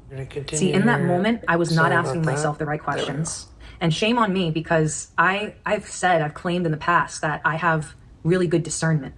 You're gonna See, continue in that here. moment, I was not Sorry about asking myself that. the right There we go. questions. And shame on me, because I've claimed in the past that I have really good discernment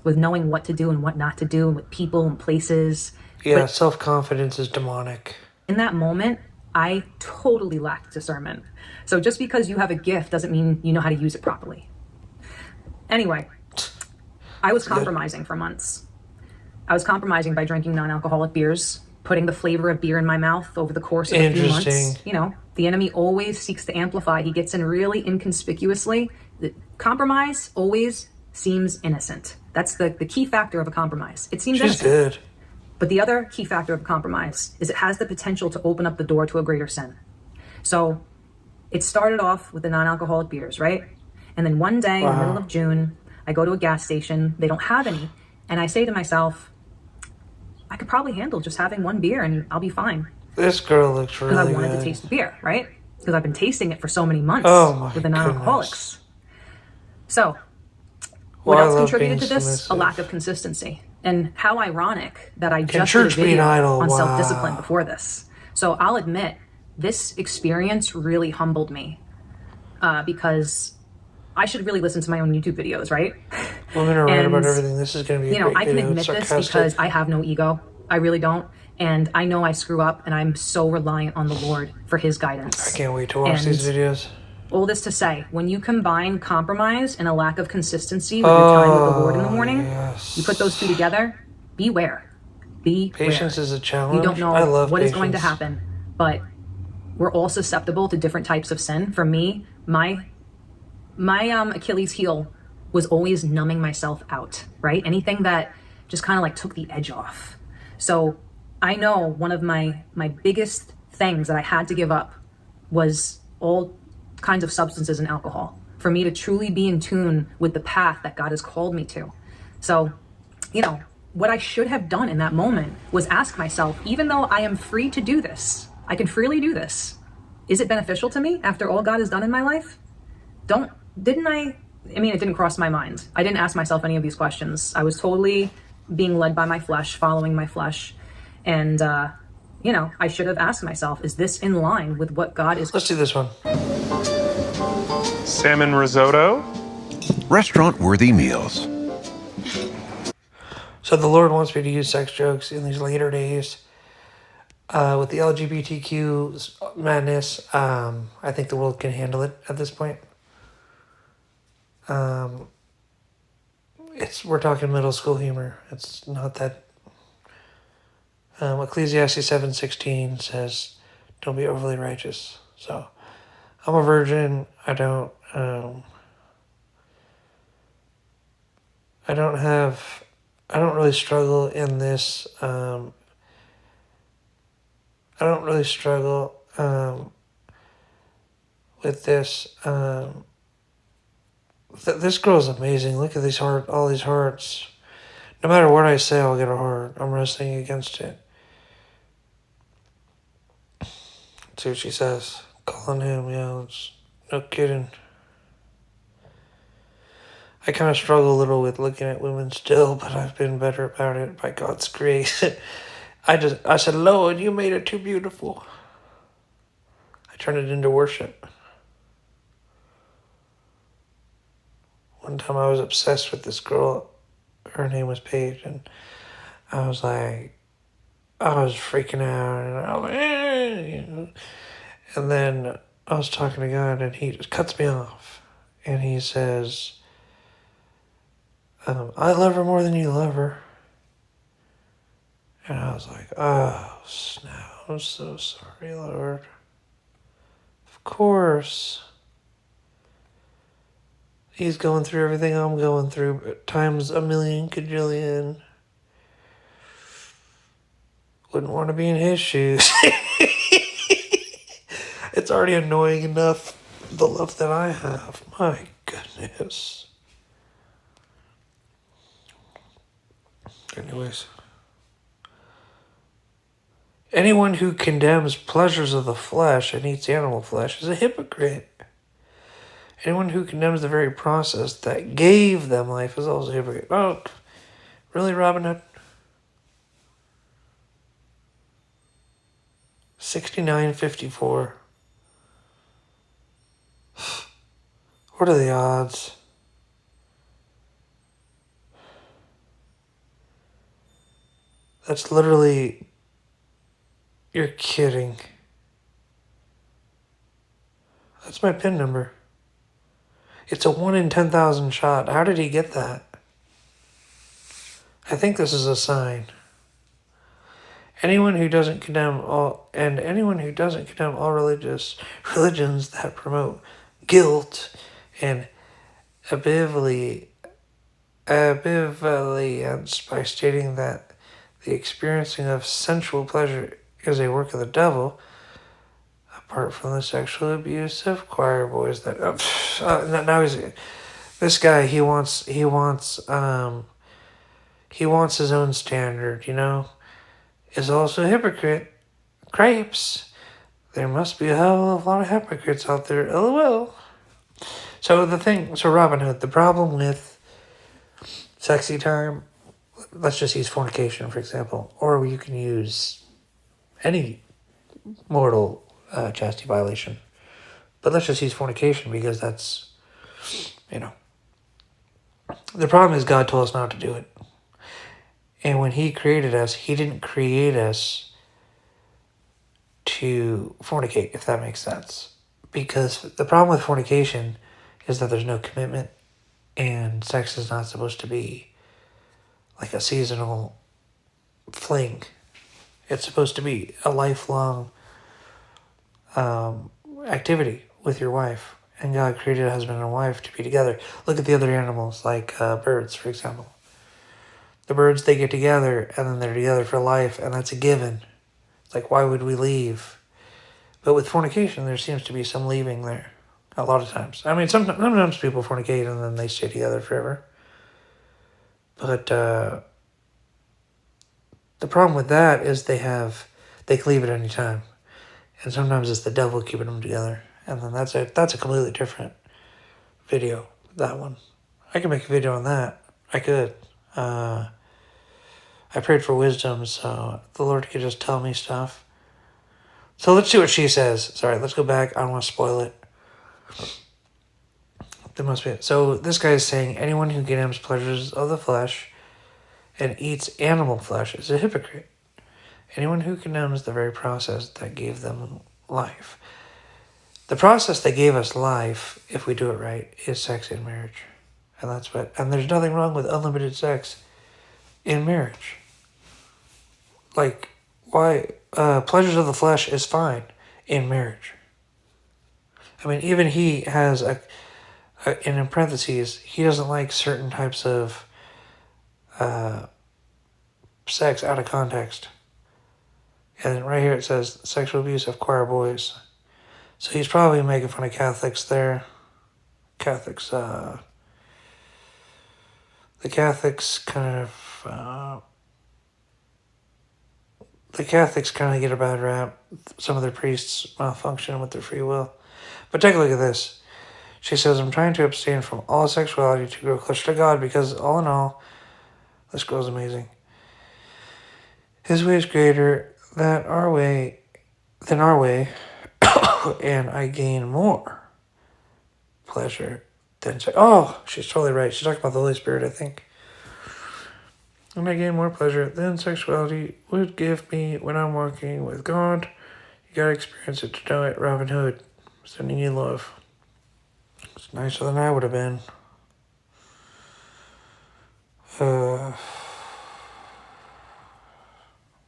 with knowing what to do and what not to do, and with people and places. Yeah, But self-confidence is demonic. in that moment, I totally lacked discernment. So just because you have a gift doesn't mean you know how to use it properly. Anyway, I was That's good. compromising for months. I was compromising by drinking non-alcoholic beers, putting the flavor of beer in my mouth over the course of a few Interesting. months. You know, the enemy always seeks to amplify. He gets in really inconspicuously. The compromise always seems innocent. That's the key factor of a compromise. It seems She's innocent. good. But the other key factor of a compromise is it has the potential to open up the door to a greater sin. So it started off with the non-alcoholic beers, right? And then one day in the middle of June, I go to a gas station. They don't have any. And I say to myself, I could probably handle just having one beer and I'll be fine. This girl looks Because I really wanted to good. taste the beer, right? Because I've been tasting it for so many Oh months my with the goodness. non-alcoholics. So what Well, I else love being contributed to this? A lack submissive. of consistency. And how ironic that I And just did a church being video idle. on self-discipline Wow. before this. So I'll admit, this experience really humbled me, because I should really listen to my own YouTube videos, right? Women are right And, about everything. This is going to be a great I can video. admit this because I have no ego. I really don't. And I know I screw up, and I'm so reliant on the Lord for his guidance. I can't wait to watch these videos. All this to say, when you combine compromise and a lack of consistency with your time with the Lord in the morning, yes. you put those two together, beware. Beware. Patience is a challenge. You don't know I love what patience. is going to happen, but we're all susceptible to different types of sin. For me, my Achilles heel was always numbing myself out, right? Anything that just kind of like took the edge off. So I know one of my biggest things that I had to give up was all kinds of substances and alcohol for me to truly be in tune with the path that God has called me to. So, what I should have done in that moment was ask myself, even though I am free to do this, I can freely do this, is it beneficial to me after all God has done in my life? It didn't cross my mind. I didn't ask myself any of these questions. I was totally being led by my flesh, following my flesh. And, I should have asked myself, is this in line with what God is? Let's do this one. Salmon risotto. Restaurant-worthy meals. So the Lord wants me to use sex jokes in these later days. With the LGBTQ madness, I think the world can handle it at this point. We're talking middle school humor. It's not that. Ecclesiastes 7:16 says, "Don't be overly righteous." So, I'm a virgin. I don't really struggle in this. I don't really struggle with this. This girl's amazing. Look at all these hearts. No matter what I say, I'll get a heart. I'm wrestling against it. See what she says. Calling him, yeah, it's no kidding. I kind of struggle a little with looking at women still, but I've been better about it by God's grace. I said, Lord, you made it too beautiful. I turned it into worship. One time I was obsessed with this girl. Her name was Paige, and I was freaking out, and I was like, And then I was talking to God, and he just cuts me off, and he says, I love her more than you love her. And I was like, oh, snap. I'm so sorry, Lord. Of course. He's going through everything I'm going through, but times a million cajillion. Wouldn't want to be in his shoes. It's already annoying enough, the love that I have. My goodness. Anyways. Anyone who condemns pleasures of the flesh and eats animal flesh is a hypocrite. Anyone who condemns the very process that gave them life is also a hypocrite. Oh, really, Robin Hood? 69.54. What are the odds? That's literally... You're kidding. That's my PIN number. It's a 1 in 10,000 shot. How did he get that? I think this is a sign. Anyone who doesn't condemn all religions that promote guilt and ambivalence by stating that the experiencing of sensual pleasure is a work of the devil, apart from the sexual abuse of choir boys that now he's this guy, he wants his own standard, you know, is also a hypocrite. Crepes. There must be a hell of a lot of hypocrites out there. LOL. So Robin Hood, the problem with sexy time, let's just use fornication, for example, or you can use any mortal chastity violation. But let's just use fornication because that's, you know. The problem is God told us not to do it. And when he created us, he didn't create us to fornicate, if that makes sense. Because the problem with fornication is that there's no commitment, and sex is not supposed to be like a seasonal fling. It's supposed to be a lifelong activity with your wife. And God created a husband and a wife to be together. Look at the other animals, like birds, for example. The birds, they get together, and then they're together for life, and that's a given. It's like, why would we leave? But with fornication, there seems to be some leaving there. A lot of times. I mean, sometimes people fornicate, and then they stay together forever. But the problem with that is they can leave at any time. And sometimes it's the devil keeping them together. And then that's a completely different video, that one. I can make a video on that. I could. I prayed for wisdom, so the Lord could just tell me stuff. So let's see what she says. Sorry, let's go back. I don't want to spoil it. There must be it. So this guy is saying, anyone who condemns pleasures of the flesh and eats animal flesh is a hypocrite. Anyone who condemns the very process that gave them life. The process that gave us life, if we do it right, is sex in marriage. And there's nothing wrong with unlimited sex in marriage. Like, why? Pleasures of the flesh is fine in marriage. I mean, even he has and in parentheses, he doesn't like certain types of sex out of context. And right here it says sexual abuse of choir boys. So he's probably making fun of Catholics there. The Catholics kind of get a bad rap. Some of their priests malfunction with their free will. But take a look at this. She says, I'm trying to abstain from all sexuality to grow closer to God because all in all, this girl's amazing. His way is greater than our way, and I gain more pleasure than sex. Oh, she's totally right. She's talking about the Holy Spirit, I think. And I gain more pleasure than sexuality would give me when I'm working with God. You gotta experience it to know it. Robin Hood, sending you love. It's nicer than I would have been.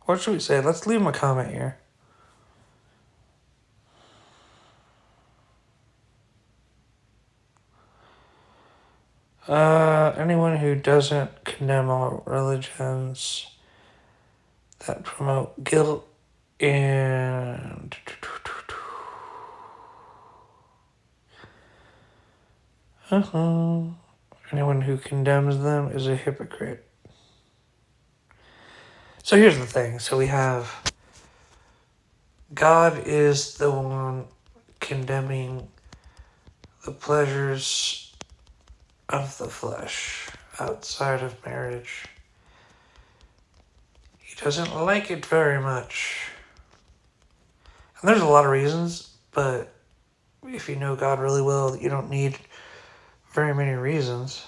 What should we say? Let's leave him a comment here. Anyone who doesn't condemn all religions that promote guilt and anyone who condemns them is a hypocrite. So here's the thing. So we have God is the one condemning the pleasures of the flesh outside of marriage. He doesn't like it very much. And there's a lot of reasons, but if you know God really well, you don't need very many reasons.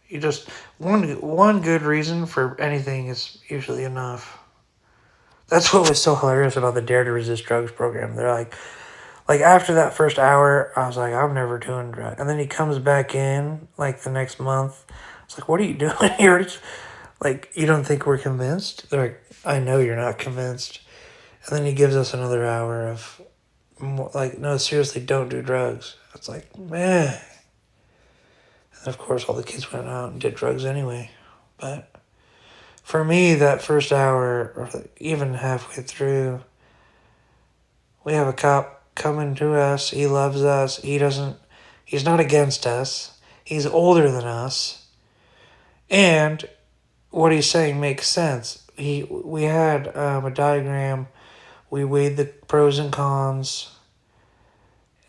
You just one good reason for anything is usually enough. That's what was so hilarious about the Dare to Resist Drugs program. They're like after that first hour, I was like, I'm never doing drugs. And then he comes back in like the next month. It's like, what are you doing here? Like, you don't think we're convinced? They're like, I know you're not convinced. And then he gives us another hour of like, no, seriously, don't do drugs. It's like, man. And of course, all the kids went out and did drugs anyway. But for me, that first hour, or even halfway through, we have a cop coming to us. He loves us. He's not against us. He's older than us. And what he's saying makes sense. We had a diagram. We weighed the pros and cons.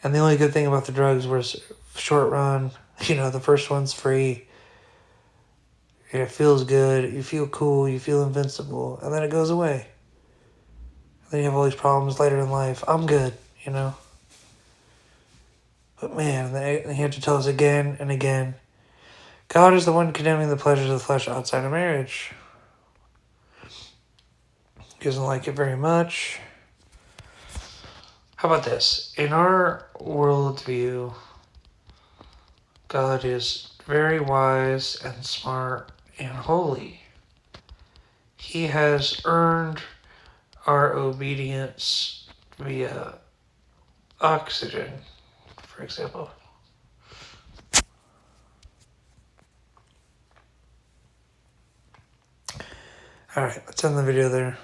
And the only good thing about the drugs was short run. The first one's free. It feels good. You feel cool. You feel invincible. And then it goes away. Then you have all these problems later in life. I'm good, But man, they had to tell us again and again. God is the one condemning the pleasures of the flesh outside of marriage. He doesn't like it very much. How about this? In our worldview, God is very wise and smart and holy. He has earned our obedience via oxygen, for example. Alright, let's end the video there.